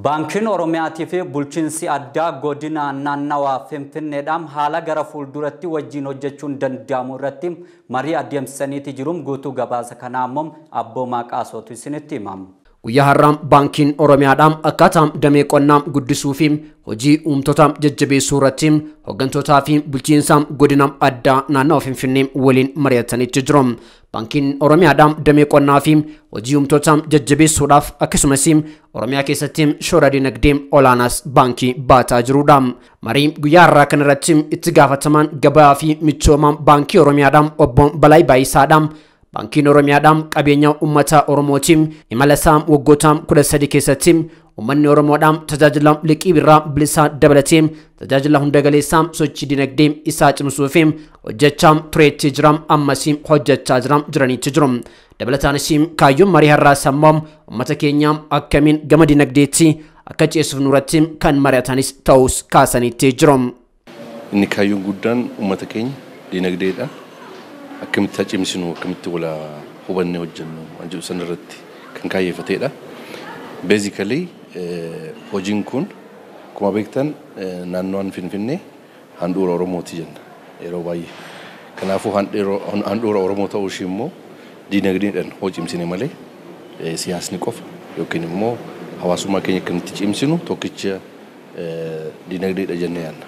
Baankiin Oromiyaatii fi bulchiinsi addaa godina naannawaa Finfinneedhaan haala gara fuulduratti wajjin hojjechuun danda'amu irratti marii adeemsisaniiti jiruun guutuu gabaasa kanaa immoo Abboomaa Qaasootu isinitti himama. Guyyaa har'aa baankiin Oromiyaadhaan akkaataa damee qonnaa guddisuu fi hojii uumtotaa jajjabeessuu irratti hoggantootaa fi bulchiinsa godina addaa naannawaa Finfinnee waliin mari'ataniitti jiru. Baankiin Oromiyaadhaan damee qonnaa fi hojii uumtotaa jajjabeessuudhaaf akkasumas Oromiyaa keessatti shoora dinagdee olaanaas baankii baataa jirudha. Marii guyyaa har'aa kana irratti itti gaafatamaan gabaa fi michooma baankii Oromiyaadhaan obbo Balaayi Baayisaadhaan Baankiin Oromiyaadhaan qabeenya uummata Oromootiin imala isaa waggoota 13 keessatti uummanni Oromoodhaan tajaajila liqii birraa bilisaa dabalatee tajaajila hunda galeessaa sochii dinagdee isaa cimsuu fi hojjechaa tureetti jira ammas hojjechaa jiraniitti jiru. Dabalataanis kaayyoon marii har'aa sammuu uummata keenya akkamiin gama dinagdeetti akka ceessuuf nurratti kan mari'atanis ta'us kaasaniitti jiru. Inni kaayyoon guddaan uummata keenya dinagdeedha. Akkamitti cimsinu akkamitti wala hubanne hojjennu wanjuu sanarratti kan kaayeffateedha. Basically hojiin kun akkuma beektan naannoon Finfinnee handhuura Oromooti jenna yeroo baay'ee. Kanaafuu handhuura Oromoo ta'uu ishee immoo dinagdeedhaan hojii cimsine malee siyaasni qofa yookiin immoo hawaasummaa keenya akkamitti cimsinu tokkicha dinagdeedha jennee yaadna.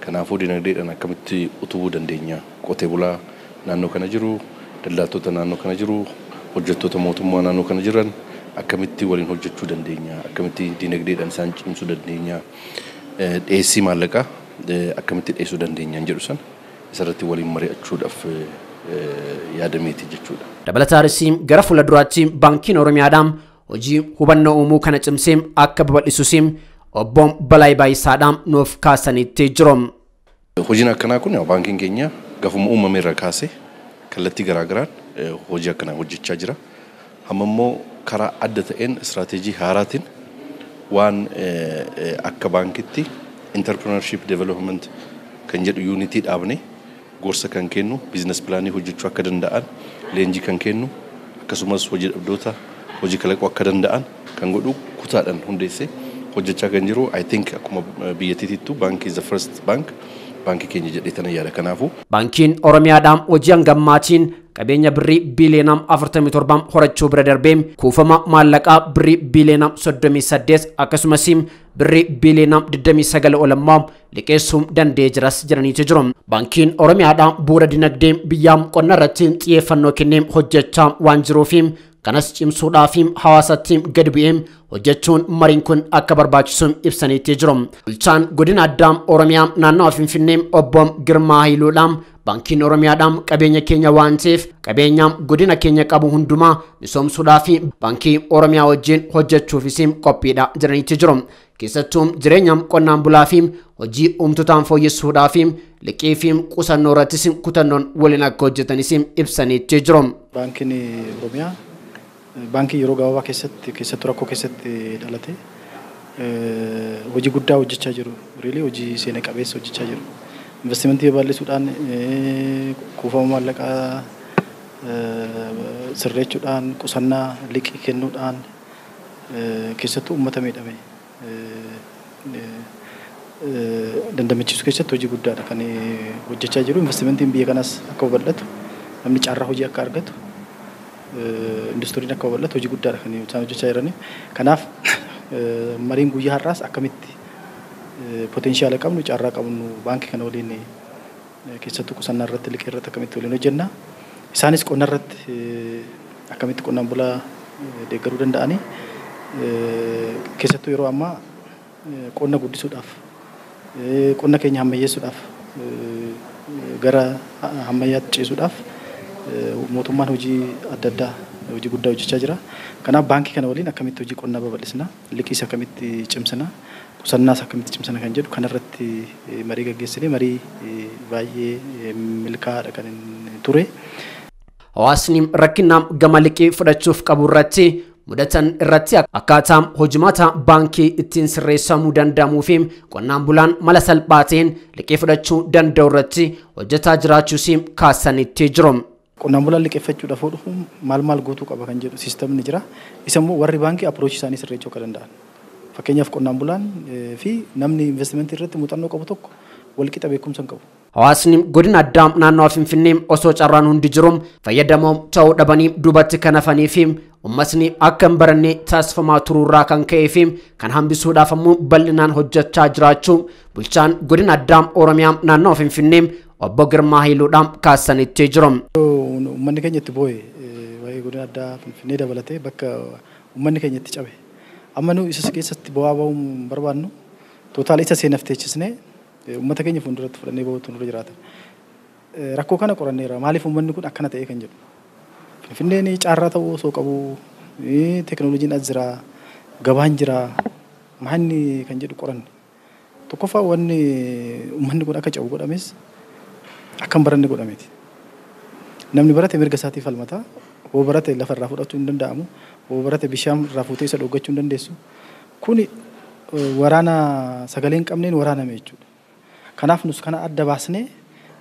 Kanaafuu dinagdeedhaan akkamitti utubuu dandeenya qotee bulaa naannoo kana jiru, daldaltoota naannoo kana jiru, hojjettoota mootummaa naannoo kana jiran akkamitti waliin hojjechuu dandeenya, akkamitti dinagdeedhaan isaan cimsuu dandeenya, dhiyeessii maallaqaa akkamitti dhiyeessuu dandeenya jedhu san isarratti waliin mari'achuudhaaf yaadameeti jechuudha. Dabalataanis gara fuulduraatti baankiin Oromiyaadhaan hojii hubannoo uumuu kana cimsee akka babal'isuus obbo Balaayi Baayisaadhaan nuuf kaasaniitti jiru. Hojiin akkanaa kun baankiin keenya gafuma uumame irraa kaasee kallattii garaagaraan hojii akkanaa hojjechaa jira. Amma immoo karaa adda ta'een istiraatiijii haaraatiin waan akka baankitti entrepreneurship development kan jedhu yuunitii dhaabne gorsa kan kennu biizines pilaanii hojjechuu akka danda'an leenjii kan kennu akkasumas hojii dhabdoota hojii kalaquu akka danda'an kan godhu kutaadhaan hundeessee hojjechaa kan jiru. I think akkuma biyyattiittu bank is the first bank. Baanki keenya jedheetana yaada kanaafu. Baankiin Oromiyaadhaan hojii hangammaatiin qabeenya birrii biiliyoona 47 horachuu bira darbee kuufama maallaqaa birrii biiliyoona 38 akkasumas birrii biiliyoona 29 olammaa liqeessuu danda'ee jiras jiraniitu jiru. Baankiin Oromiyaadhaan bu'uura dinagdee biyyaa qonna irratti xiyyeeffannoo kennee hojjechaa waan jiruuf kanas cimsuudhaaf hawaasatti gad bu'ee hojjechuun mariin kun akka barbaachisu ibsaniitti jiru. Bulchaan godina addaa Oromiyaa naannawaa Finfinnee obbo Girmaa Hayiluudhaan baankiin Oromiyaadhaan qabeenya keenya waan ta'eef qabeenya godina keenya qabu hundumaa misoomsuudhaaf baankii Oromiyaa wajjin hojjechuufis qophiidha jiraniitti jiru. Keessattuu jireenya qonnaan bulaa fi hojii uumtotaan fooyyessuudhaaf liqii fi qusannoo irrattis kutannoon waliin akka hojjetanis ibsaniitti jiru. Baankiin Oromiyaa baankii yeroo gabaabaa keessatti rakkoo keessatti dhalate hojii guddaa hojjechaa jiru. Really hojii seena qabeessa hojjechaa jiru. Investimentii babal'isuudhaan kuufama maallaqaa sirreessuudhaan qusannaa liqii kennuudhaan keessattuu uummata miidhame dandamachiisuu keessatti hojii guddaadha kan hojjechaa jiru. Investimentiin biyya kanaas akka babal'atu namni carraa hojii akka argatu industiriin akka babal'atu hojii guddaadha kan isaan hojjechaa jiran. Kanaaf mariin guyyaa har'aas akkamitti potenshaala qabnu carraa qabnu baankii kana waliin keessattuu qusannaa irratti liqii irratti akkamitti waliin hojjenna. Isaanis qonna irratti akkamitti qonnaan bulaa deeggaruu danda'anii keessattuu yeroo ammaa qonna guddisuudhaaf qonna keenya ammayyeessuudhaaf gara ammayyaatti ceessuudhaaf mootummaan hojii adda addaa hojii guddaa hojjechaa jira. Kanaaf baankii kana waliin akkamitti hojii qonnaa babal'isna, liqiis akkamitti cimsina, qusannaas akkamitti cimsina kan jedhu kanarratti marii gaggeessinee marii baay'ee milkaa'aadha kan ture. Hawaasni rakkinaa gama liqii fudhachuuf qabu irratti mudatan irratti akkaataa hojimaata baankii ittiin sirreessamuu danda'amuu fi qonnaan bulaan mala salphaateen liqii fudhachuu danda'u irratti hojjetaa jiraachuus kaasanitti jiru. Qonnaan bulaan liqeeffachuudhaaf maal guutuu qaba kan jedhu siistemni jira. Isa immoo warri baankii approach isaanii sirreessuu akka danda'an. Fakkeenyaaf qonnaan bulaan fi namni investimentii irratti muuxannoo qabu tokko wal qixa beekumsa hin qabu. Hawaasni godina addaa naannoo Finfinnee osoo carraan hundi jirum fayyadamoo ta'uu dhabanii duubatti kan hafanii fi uummatni akka hin baranne taasifamaa turuurraa kan ka'ee fi kan hambisuudhaaf ammoo bal'inaan hojjechaa jiraachuu bulchaan godina addaa Oromiyaa naannoo Finfinnee obbo Girmaa Hiiluudhaan kaasanitti jiru. Uummanni keenya itti boo'e waa'ee godina addaa Finfinnee dabalatee bakka uummanni keenya itti cabe. Amma nu isa keessatti bu'aa ba'uu barbaannu tootaal isa seenafteechisnee uummata keenya fuulduratti fudhannee bahuutu nurra jiraata. Rakkoo kana qoranneera. Maaliif uummanni kun akkana ta'e kan jedhu. Finfinneen caarraa ta'uu osoo qabu teekinooloojiin as jira, gabaan jira, maanni kan jedhu qoranne. Tokkoffaa wanni uummanni kun akka cabu godhames akka hin baranne godhameeti. Namni barate mirga isaatii falmata. Hoo barate lafarraa fudhachuu hin danda'amu. Hoo barate bishaan irraa fuutee isa dhoggachuu hin dandeessu. Kuni waraana sagalee hin qabneen waraaname jechuudha. Kanaaf nus kana adda baasnee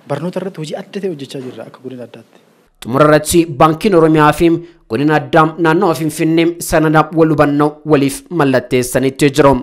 barnoota irratti hojii adda ta'e hojjechaa jirra akka godina addaatti. Xumura irratti baankiin Oromiyaa fi godina addaa naannoo Finfinnee sanada wal hubannoo waliif mallatteessanitti jiru.